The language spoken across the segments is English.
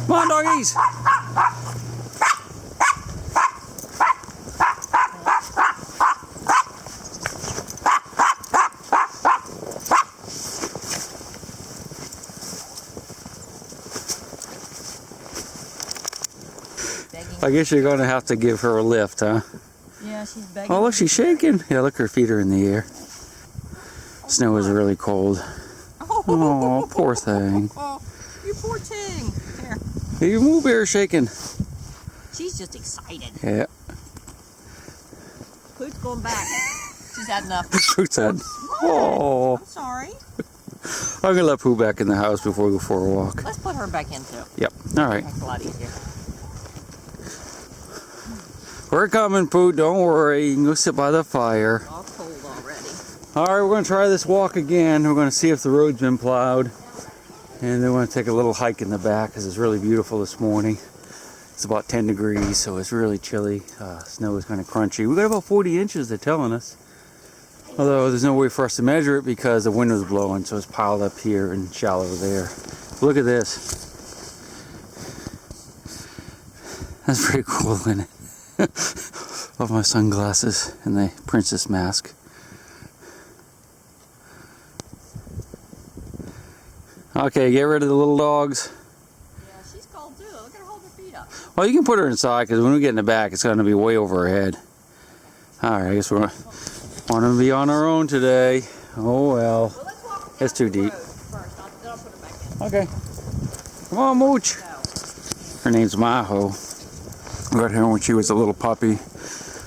Come on, doggies! I guess you're going to have to give her a lift, huh? Yeah, she's begging. Oh, look, she's shaking. Yeah, look, her feet are in the air. Snow is really cold. Oh, poor thing. Oh, you poor thing. Here. Hey, your moo bear is shaking. She's just excited. Yeah. Poot's going back. She's had enough. Poot's had. Oh. I'm sorry. I'm going to let Pooh back in the house before we go for a walk. Let's put her back in too. Yep. All right. That's a lot easier. We're coming, Pooh. Don't worry. You can go sit by the fire. All cold already. All right, we're going to try this walk again. We're going to see if the road's been plowed. And then we're going to take a little hike in the back because it's really beautiful this morning. It's about 10 degrees, so it's really chilly. Snow is kind of crunchy. We got about 40 inches, they're telling us. Although there's no way for us to measure it because the wind was blowing, so it's piled up here and shallow there. Look at this. That's pretty cool, isn't it? Love my sunglasses and the princess mask. Okay, get rid of the little dogs. Yeah, she's cold too. Look at her hold her feet up. Well, you can put her inside because when we get in the back, it's going to be way over her head. Alright, I guess we're going to be on our own today. Oh well. Let's walk It's too deep. first. Then I'll put her back in. Okay. Come on, Mooch. Her name's Maho. We got her when she was a little puppy.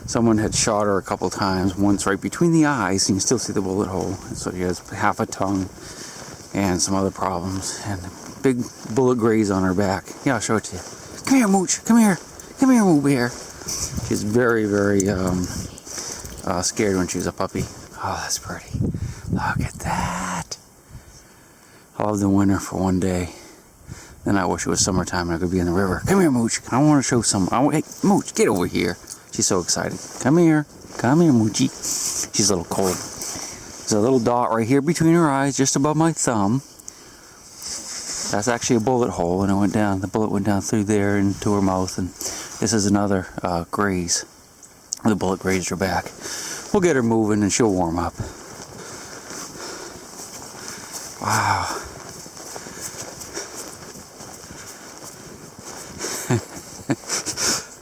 Someone had shot her a couple times, once right between the eyes. You can still see the bullet hole. So she has half a tongue and some other problems. And a big bullet graze on her back. Yeah, I'll show it to you. Come here, Mooch. Come here. Come here, Moo Bear. She's very, very scared when she was a puppy. Oh, that's pretty. Look at that. I love the winter for one day. Then I wish it was summertime and I could be in the river. Come here, Mooch. I want to show some. Hey, Mooch, get over here. She's so excited. Come here. Come here, Moochie. She's a little cold. There's a little dot right here between her eyes, just above my thumb. That's actually a bullet hole, and it went down. The bullet went down through there into her mouth, and this is another graze. The bullet grazed her back. We'll get her moving, and she'll warm up. Wow.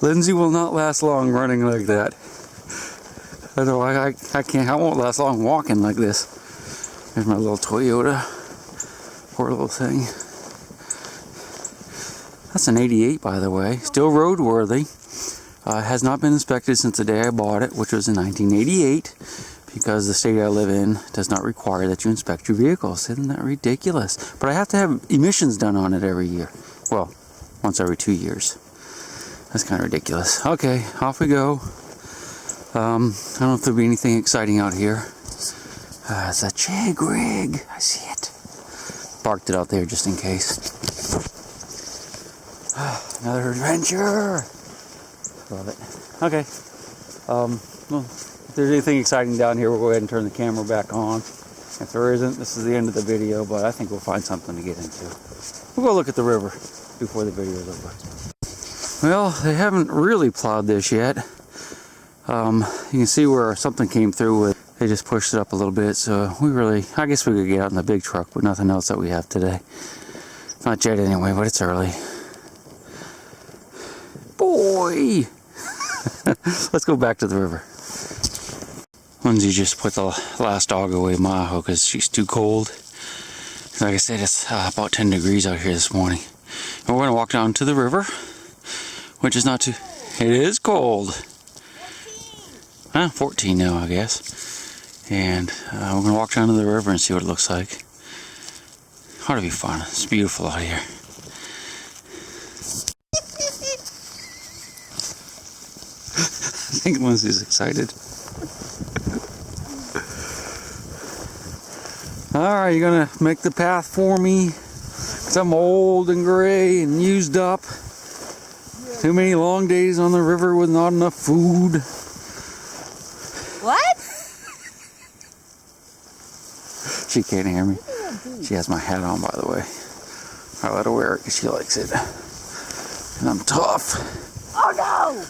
Lindsay will not last long running like that. I know I can't. I won't last long walking like this. There's my little Toyota. Poor little thing. That's an 88, by the way. Still roadworthy. Has not been inspected since the day I bought it, which was in 1988, because the state I live in does not require that you inspect your vehicles. Isn't that ridiculous? But I have to have emissions done on it every year. Well, once every 2 years. That's kind of ridiculous. Okay, off we go. I don't know if there'll be anything exciting out here. It's a Chigg rig. I see it. Parked it out there just in case. Another adventure. Love it. Okay. Well, if there's anything exciting down here, we'll go ahead and turn the camera back on. If there isn't, this is the end of the video, but I think we'll find something to get into. We'll go look at the river before the video is over. Well, they haven't really plowed this yet. You can see where something came through with. They just pushed it up a little bit, so I guess we could get out in the big truck, but nothing else that we have today. Not yet anyway, but it's early. Boy! Let's go back to the river. Lindsay just put the last dog away, Maho, because she's too cold. Like I said, it's about 10 degrees out here this morning. And we're going to walk down to the river, which is not too... It is cold. 14 now, I guess. And we're going to walk down to the river and see what it looks like. Ought to be fun. It's beautiful out here. I think Lindsay's excited. Alright, you're going to make the path for me? 'Cause I'm old and gray and used up. Yeah, Too many long days on the river with not enough food. What? She can't hear me. She has my hat on, by the way. I let her wear it because she likes it. And I'm tough. Oh no!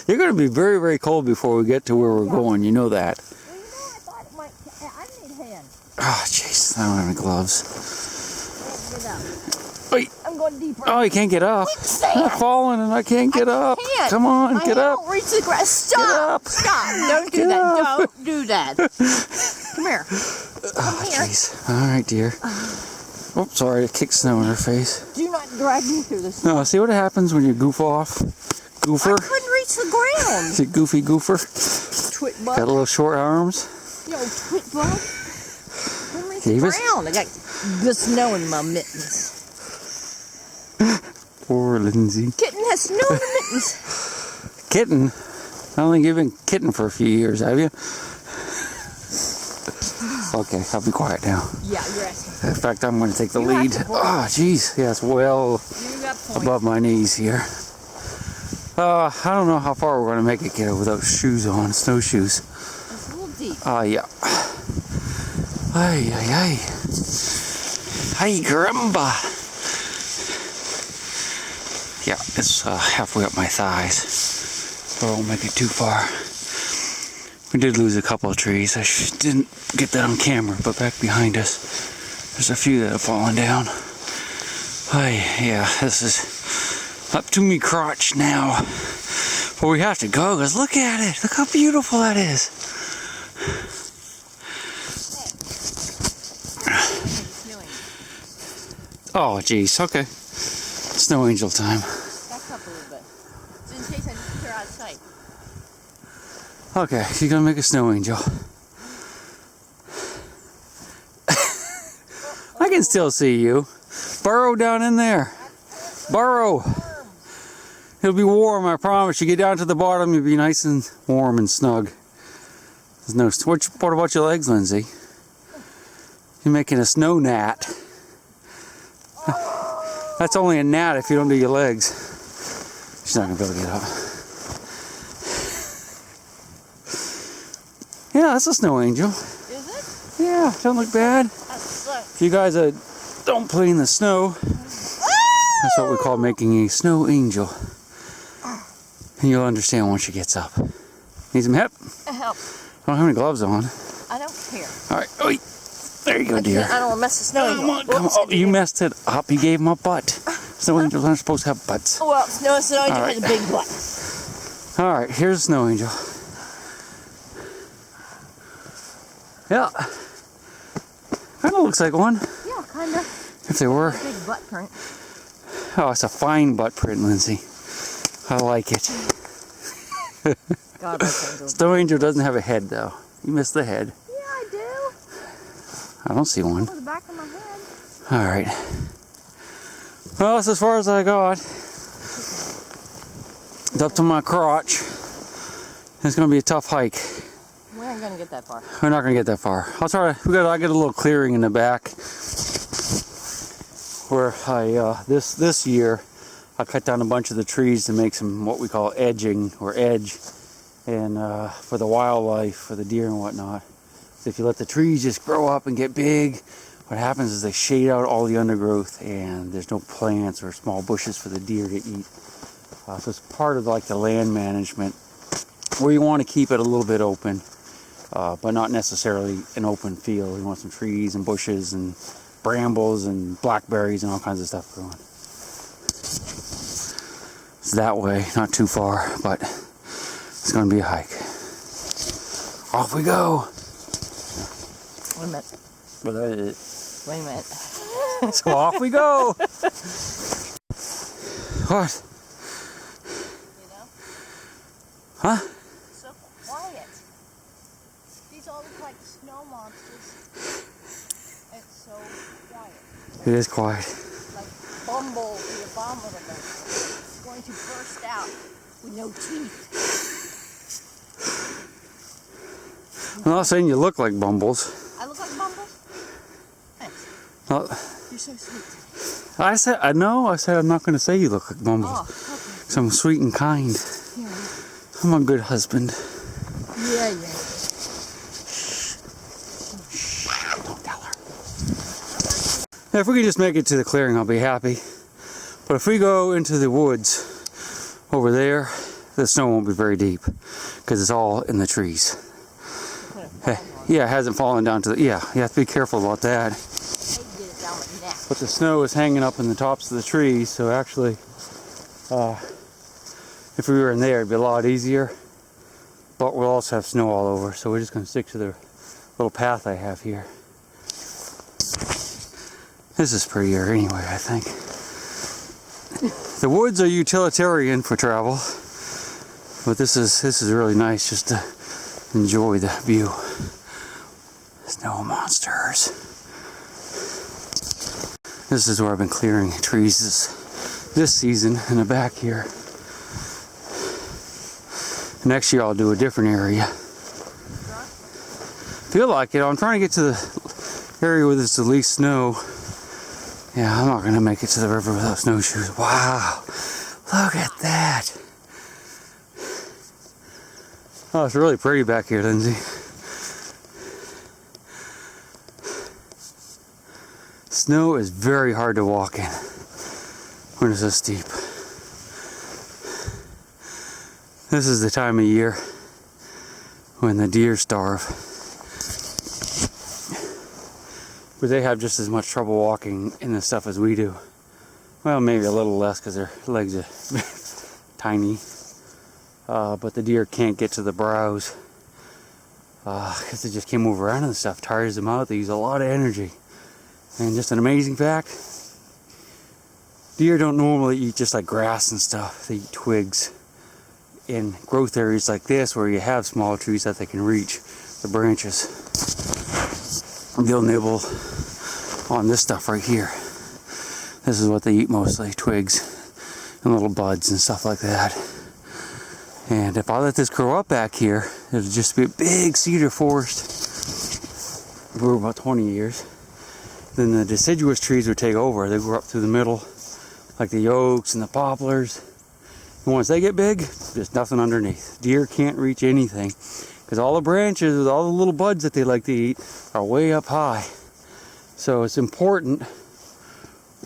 You're going to be very, very cold before we get to where we're going. You know that. Well, you know, I thought it might. I need hands. Oh, jeez. I don't have any gloves. Get up. Wait. I'm going deeper. Oh, you can't get up. I'm falling and I can't get up. Can't. Come on, My get hand up. won't reach the grass. Stop! Get up. Stop! Don't do Get that. up. Don't do that. Come here. Oh, here. jeez. All right, dear. Oh, sorry. I kicked snow in her face. Do not drag me through this. No, see what happens when you goof off? Goofer? I couldn't reach the ground. Is it goofy goofer? Twit bug. Got little short arms? Yo, twit bug. Couldn't reach the Davis? ground. I got the snow in my mittens. Poor Lindsay. Kitten has snow in the mittens. Kitten? I don't think you've been kitten for a few years, have you? Okay, I'll be quiet now. Yeah, you're asking. In fact, I'm going to take the You have lead. to point. Oh, jeez. Yeah, it's well You got points. above my knees here. I don't know how far we're going to make it, kiddo, without shoes on, snowshoes. It's a little deep. Yeah. Ay, ay, ay. Ay, caramba. Yeah, it's halfway up my thighs. So I won't make it too far. We did lose a couple of trees. I didn't get that on camera, but back behind us, there's a few that have fallen down. Ay, yeah, this is up to me crotch now. But we have to go, because look at it. Look how beautiful that is. Oh, geez. Okay. Snow angel time. Back up a little bit. So in case I just put her out of sight. Okay, she's gonna make a snow angel. I can still see you. Burrow down in there. Burrow. It'll be warm, I promise. You get down to the bottom, you'll be nice and warm and snug. There's no. What about your legs, Lindsay? You're making a snow gnat. That's only a gnat if you don't do your legs. She's not gonna be able to get up. Yeah, that's a snow angel. Is it? Yeah, don't look bad. That sucks. If you guys don't play in the snow, that's what we call making a snow angel. And you'll understand once she gets up. Need some help? Help. I don't have any gloves on. I don't care. All right, oi. There you go, dear. I don't want to mess the snow Come on, come on. Oh, you messed it up. You gave him a butt. Snow angels aren't supposed to have butts. Well, snow angel right. has a big butt. All right, here's a snow angel. Yeah. Kind of looks like one. Yeah, kind of. If they were. Big butt print. Oh, it's a fine butt print, Lindsay. I like it. God, butt angel. Snow angel doesn't have a head, though. You missed the head. Yeah, I do. I don't see one. Over the back of my head. All right. Well, that's as far as I got. It's up to my crotch. It's going to be a tough hike. We ain't gonna get that far. We're not going to get that far. I'll try to. I get a little clearing in the back where I this year I cut down a bunch of the trees to make some what we call edging or edge, and for the wildlife, for the deer and whatnot. So if you let the trees just grow up and get big, what happens is they shade out all the undergrowth, and there's no plants or small bushes for the deer to eat. So it's part of like the land management, where you want to keep it a little bit open, but not necessarily an open field. You want some trees and bushes and brambles and blackberries and all kinds of stuff growing. It's that way, not too far, but it's going to be a hike. Off we go. Wait a minute. Wait a minute. So off we go. What? You know? Huh? So quiet. These all look like snow monsters. It's so quiet. It is quiet. Like Bumble, the abominable. It's going to burst out with no teeth. I'm not saying you look like Bumbles. I look like Bumble? Thanks. Not, You're so sweet. I said, I know. I said I'm not going to say you look like Bumble. Oh, okay. So I'm sweet and kind. Yeah. I'm a good husband. Yeah. Don't tell her. Now, if we can just make it to the clearing, I'll be happy. But if we go into the woods over there, the snow won't be very deep because it's all in the trees. Yeah, it hasn't fallen down to the, yeah, you have to be careful about that. But the snow is hanging up in the tops of the trees, so actually, if we were in there, it'd be a lot easier. But we'll also have snow all over, so we're just going to stick to the little path I have here. This is prettier anyway, I think. The woods are utilitarian for travel, but this is really nice just to enjoy the view. Snow monsters. This is where I've been clearing trees this season in the back here. Next year I'll do a different area. Feel like it. I'm trying to get to the area where there's the least snow. Yeah, I'm not going to make it to the river without snowshoes. Wow. Look at that. Oh, it's really pretty back here, Lindsay. Snow is very hard to walk in when it's this steep. This is the time of year when the deer starve. But they have just as much trouble walking in this stuff as we do. Well, maybe a little less because their legs are tiny. But the deer can't get to the browse because they just can't move around and stuff. Tires them out. They use a lot of energy. And just an amazing fact, deer don't normally eat just like grass and stuff. They eat twigs. In growth areas like this where you have small trees that they can reach, the branches, they'll nibble on this stuff right here. This is what they eat mostly, twigs and little buds and stuff like that. And if I let this grow up back here, it'll just be a big cedar forest for about 20 years. Then the deciduous trees would take over. They grow up through the middle, like the oaks and the poplars. And once they get big, there's nothing underneath. Deer can't reach anything because all the branches with all the little buds that they like to eat are way up high. So it's important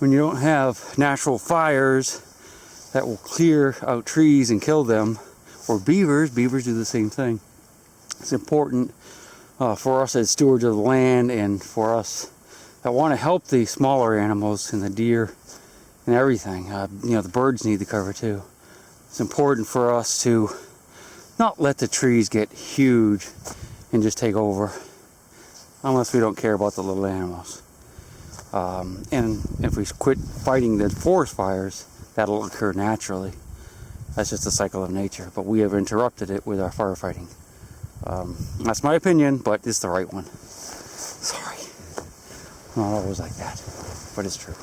when you don't have natural fires that will clear out trees and kill them, or beavers do the same thing. It's important for us as stewards of the land and for us that want to help the smaller animals and the deer and everything. You know, the birds need the cover too. It's important for us to not let the trees get huge and just take over, unless we don't care about the little animals. And if we quit fighting the forest fires, that'll occur naturally. That's just a cycle of nature, but we have interrupted it with our firefighting. That's my opinion, but it's the right one. Sorry. Not always like that, but it's true.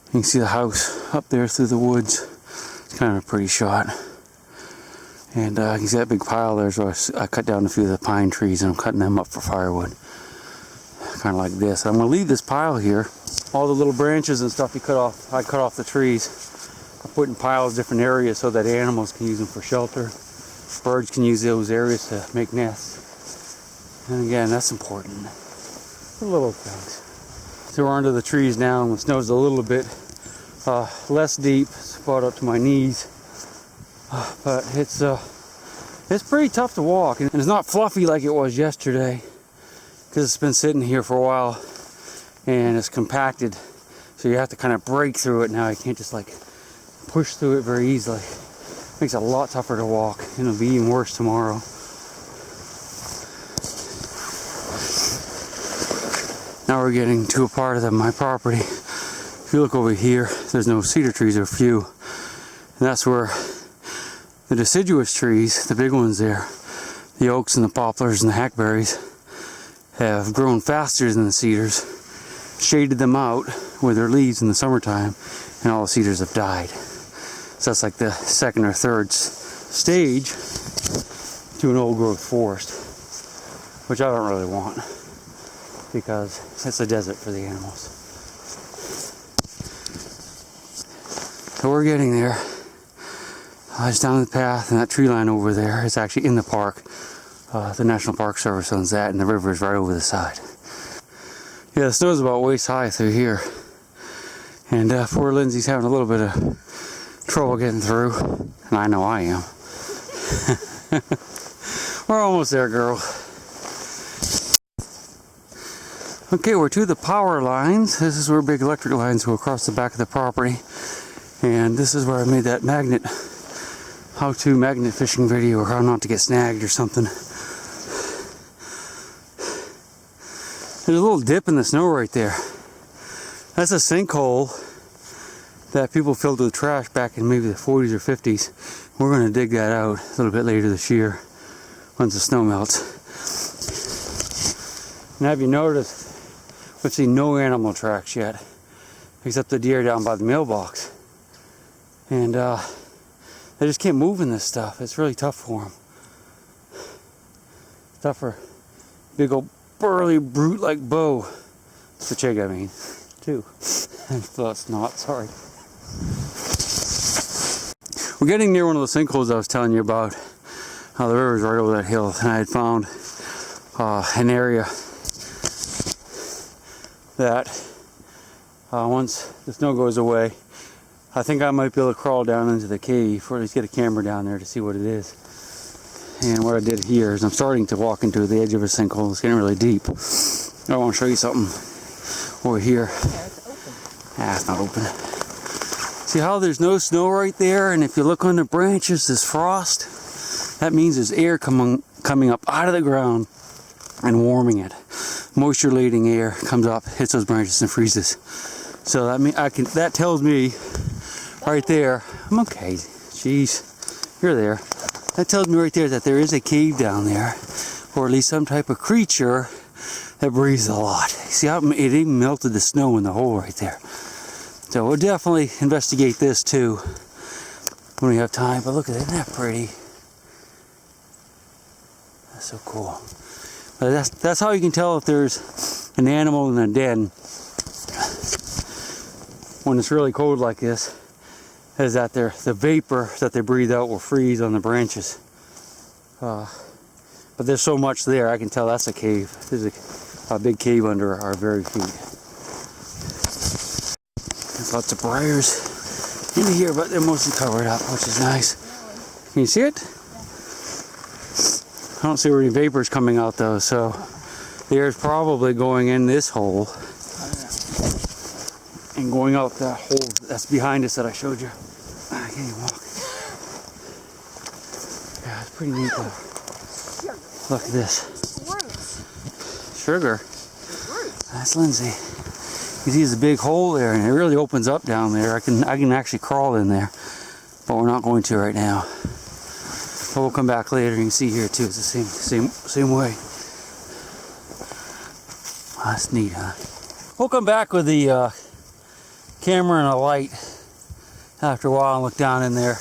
You can see the house up there through the woods. It's kind of a pretty shot. And you can see that big pile there, so I cut down a few of the pine trees and I'm cutting them up for firewood. Kind of like this. I'm going to leave this pile here. All the little branches and stuff I cut off the trees. I put in piles different areas so that animals can use them for shelter. Birds can use those areas to make nests. And again, that's important. The little things. So we're under the trees now, and the snow's a little bit less deep. It's about up to my knees. But it's pretty tough to walk, and it's not fluffy like it was yesterday because it's been sitting here for a while and it's compacted, so you have to kind of break through it now. You can't just like push through it very easily. It makes it a lot tougher to walk, and it'll be even worse tomorrow. Now we're getting to a part of my property. If you look over here, there's no cedar trees, there are few, and that's where the deciduous trees, the big ones there, the oaks and the poplars and the hackberries, have grown faster than the cedars, shaded them out with their leaves in the summertime, and all the cedars have died. So that's like the second or third stage to an old growth forest, which I don't really want because it's a desert for the animals. So we're getting there. It's down the path, and that tree line over there is actually in the park. The National Park Service owns that, and the river is right over the side. Yeah, the snow's about waist high through here. And poor Lindsay's having a little bit of trouble getting through. And I know I am. We're almost there, girl. Okay, we're to the power lines. This is where big electric lines go across the back of the property. And this is where I made that magnet, how-to magnet fishing video, or how not to get snagged or something. There's a little dip in the snow right there. That's a sinkhole that people filled with trash back in maybe the 40s or 50s. We're going to dig that out a little bit later this year once the snow melts. And have you noticed, we've seen no animal tracks yet, except the deer down by the mailbox. And they just can't move in this stuff. It's really tough for them. Tough for big old burly brute like Bo. It's the Chigg, I mean, too. That's not, sorry. We're getting near one of those sinkholes I was telling you about. The river's right over that hill, and I had found an area that once the snow goes away, I think I might be able to crawl down into the cave, or at least get a camera down there to see what it is. And what I did here is I'm starting to walk into the edge of a sinkhole. It's getting really deep. I want to show you something over here. Yeah, it's open. Ah, it's not open. See how there's no snow right there? And if you look on the branches, there's frost. That means there's air coming up out of the ground and warming it. Moisture-laden air comes up, hits those branches, and freezes. So that tells me right there, I'm okay. Jeez, you're there. That tells me right there that there is a cave down there, or at least some type of creature that breathes a lot. See how it even melted the snow in the hole right there. So we'll definitely investigate this too when we have time. But look at it, isn't that pretty? That's so cool. But that's how you can tell if there's an animal in a den when it's really cold like this, is that the vapor that they breathe out will freeze on the branches. But there's so much there, I can tell that's a cave. There's a big cave under our very feet. There's lots of briars in here, but they're mostly covered up, which is nice. Can you see it? I don't see any vapors coming out though, so the air is probably going in this hole and going out that hole that's behind us that I showed you. I can't even walk. Yeah, it's pretty neat though. Look at this. Sugar. That's Lindsay. You see there's a big hole there, and it really opens up down there. I can actually crawl in there, but we're not going to right now. But we'll come back later and you can see here too. It's the same way. Oh, that's neat, huh? We'll come back with the camera and a light after a while and look down in there.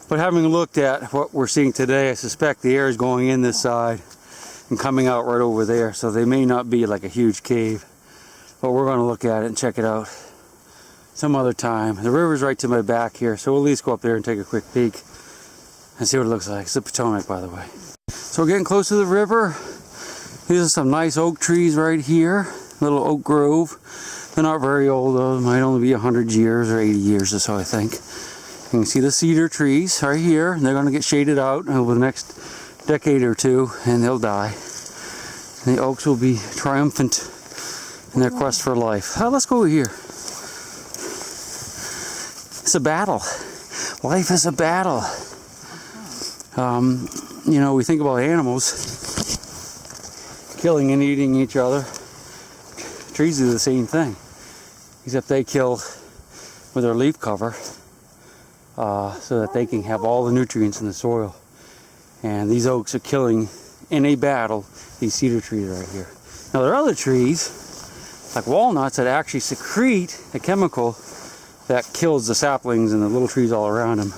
But having looked at what we're seeing today, I suspect the air is going in this side and coming out right over there. So they may not be like a huge cave, but we're going to look at it and check it out some other time. The river's right to my back here, so we'll at least go up there and take a quick peek and see what it looks like. It's the Potomac, by the way. So we're getting close to the river. These are some nice oak trees right here. Little oak grove. They're not very old though. They might only be 100 years or 80 years or so, I think. You can see the cedar trees right here. And they're going to get shaded out over the next decade or two, and they'll die. And the oaks will be triumphant in their quest for life. Let's go over here. It's a battle. Life is a battle. You know, we think about animals killing and eating each other. Trees do the same thing, except they kill with their leaf cover so that they can have all the nutrients in the soil. And these oaks are killing in a battle these cedar trees right here. Now there are other trees, like walnuts, that actually secrete a chemical that kills the saplings and the little trees all around them.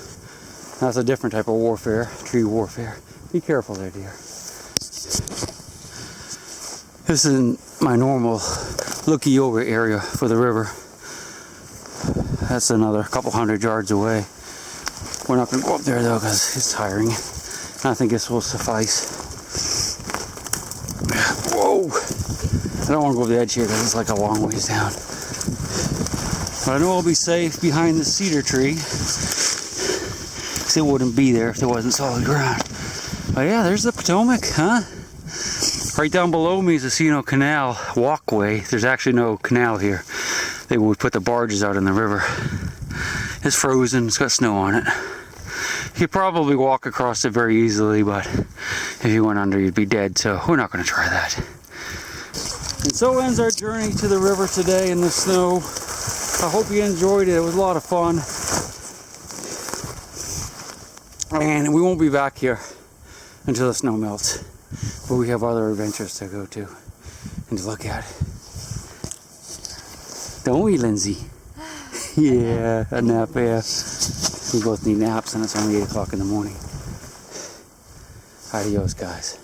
That's a different type of warfare, tree warfare. Be careful there, dear. This isn't my normal looky over area for the river. That's another couple 100 yards away. We're not going to go up there though because it's tiring. I think this will suffice. Whoa! I don't want to go over the edge here because it's like a long ways down. But I know I'll be safe behind the cedar tree. Because it wouldn't be there if there wasn't solid ground. But yeah, there's the Potomac, huh? Right down below me is the Sino Canal walkway. There's actually no canal here. They would put the barges out in the river. It's frozen, it's got snow on it. You could probably walk across it very easily, but if you went under, you'd be dead, so we're not going to try that. And so ends our journey to the river today in the snow. I hope you enjoyed it. It was a lot of fun. And we won't be back here until the snow melts. But we have other adventures to go to and to look at. Don't we, Lindsay? Yeah, a nap, yeah. We both need naps and it's only 8 o'clock in the morning. Adios, guys.